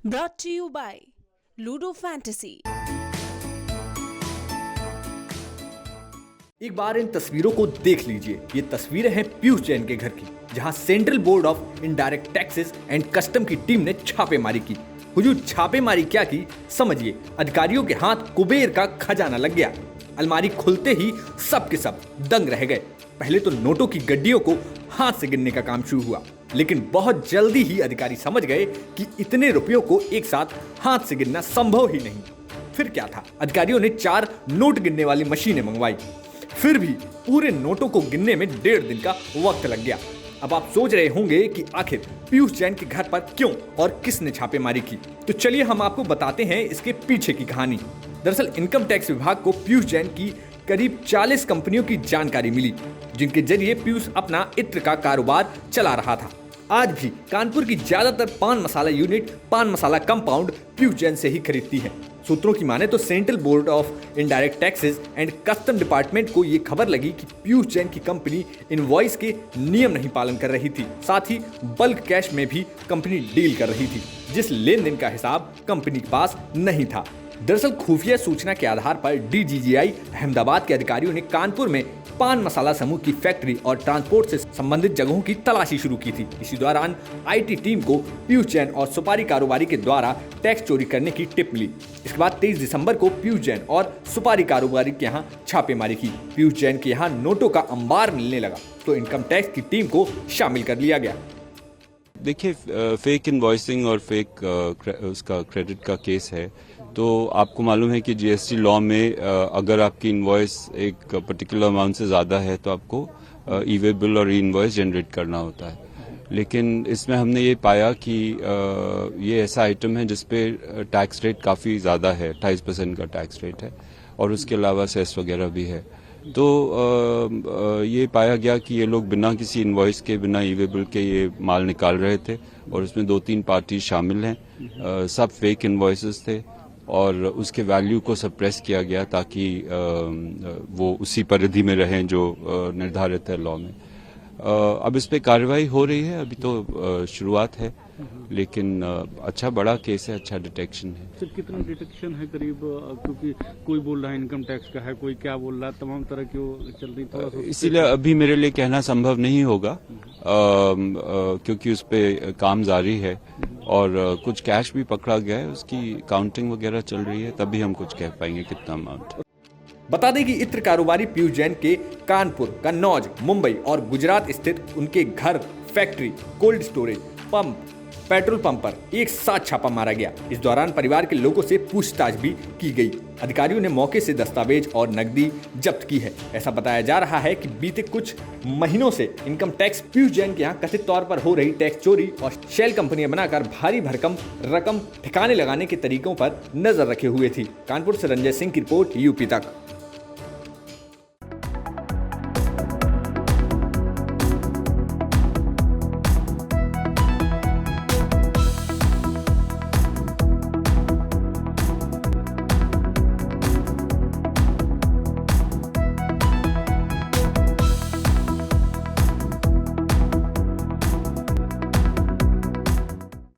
Brought to you by Ludo Fantasy। एक बार इन तस्वीरों को देख लीजिए। ये तस्वीरें हैं पीयूष जैन के घर की, जहां central board of indirect taxes and custom की टीम ने छापेमारी की। हुजूर, छापेमारी क्या की समझिए। अधिकारियों के हाथ कुबेर का खजाना लग गया। अलमारी खुलते ही सब के सब दंग रह गए। पहले तो नोटों की गड्डियों को हाथ से गिनने का काम शुरू हुआ, लेकिन बहुत जल्दी ही अधिकारी समझ गए कि इतने रुपयों को एक साथ हाथ से गिनना संभव ही नहीं। फिर क्या था, अधिकारियों ने 4 नोट गिनने वाली मशीनें मंगवाई। फिर भी पूरे नोटों को गिनने में 1.5 दिन का वक्त लग गया। अब आप सोच रहे होंगे कि आखिर पीयूष जैन के घर पर क्यों और किसने छापेमारी की। तो चलिए हम आपको बताते हैं इसके पीछे की कहानी। दरअसल इनकम टैक्स विभाग को पीयूष जैन की करीब 40 कंपनियों की जानकारी मिली, जिनके जरिए पीयूष अपना इत्र का कारोबार चला रहा था। आज भी कानपुर की ज्यादातर पान मसाला यूनिट पान मसाला कंपाउंड पीयूष जैन से ही खरीदती है। सूत्रों की माने तो central board of indirect taxes and custom department को ये खबर लगी कि पीयूष जैन की कंपनी इनवॉइस के नियम नहीं पालन कर रही थी। साथ ही बल्क कैश में भी कंपनी डील कर रही थी, जिस लेन देन का हिसाब कंपनी के पास नहीं था। दरअसल खुफिया सूचना के आधार पर डीजीजीआई अहमदाबाद के अधिकारियों ने कानपुर में पान मसाला समूह की फैक्ट्री और ट्रांसपोर्ट से संबंधित जगहों की तलाशी शुरू की थी। इसी दौरान आईटी टीम को पीयूष जैन और सुपारी कारोबारी के द्वारा टैक्स चोरी करने की टिप मिली। इसके बाद 23 दिसंबर को पीयूष जैन और सुपारी कारोबारी के यहाँ छापेमारी की। पीयूष जैन के यहाँ नोटों का अंबार मिलने लगा, तो इनकम टैक्स की टीम को शामिल कर लिया गया। देखिए, फेक इनवॉइसिंग और फेक उसका क्रेडिट का केस है, तो आपको मालूम है कि जीएसटी लॉ में अगर आपकी इनवॉइस एक पर्टिकुलर अमाउंट से ज़्यादा है तो आपको ई वे बिल और इनवॉइस जनरेट करना होता है। लेकिन इसमें हमने ये पाया कि ये ऐसा आइटम है जिसपे टैक्स रेट काफ़ी ज़्यादा है, 28% का टैक्स रेट है, और उसके अलावा सेस वगैरह भी है। तो ये पाया गया कि ये लोग बिना किसी इनवॉइस के, बिना ई वे बिल के ये माल निकाल रहे थे, और इसमें 2-3 पार्टी शामिल हैं। सब फेक इनवॉइसेस थे और उसके वैल्यू को सप्रेस किया गया ताकि वो उसी परिधि में रहें जो निर्धारित है लॉ में। अब इस पे कार्रवाई हो रही है। अभी तो शुरुआत है, लेकिन अच्छा बड़ा केस है, अच्छा डिटेक्शन है। सर, कितना डिटेक्शन है करीब? क्योंकि कोई बोल रहा है इनकम टैक्स का है, कोई क्या बोल रहा है, तमाम तरह की वो चल रही, थोड़ा सा इसीलिए अभी मेरे लिए कहना संभव नहीं होगा, क्योंकि उस पे काम जारी है और कुछ कैश भी पकड़ा गया है, उसकी काउंटिंग वगैरह चल रही है, तभी हम कुछ कह पाएंगे कितना अमाउंट। बता दें कि इत्र कारोबारी पीयूष जैन के कानपुर, कन्नौज, मुंबई और गुजरात स्थित उनके घर, factory, cold storage, pump, petrol pump पर एक साथ छापा मारा गया। इस दौरान परिवार के लोगों से पूछताछ भी की गई। अधिकारियों ने मौके से दस्तावेज और नकदी जब्त की है। ऐसा बताया जा रहा है कि बीते कुछ महीनों से इनकम टैक्स पीयूष जैन के यहाँ कथित तौर पर हो रही टैक्स चोरी और शेल कंपनियां बनाकर भारी भरकम रकम ठिकाने लगाने के तरीकों पर नजर रखे हुए थी। कानपुर से रंजय सिंह की रिपोर्ट, यूपी तक।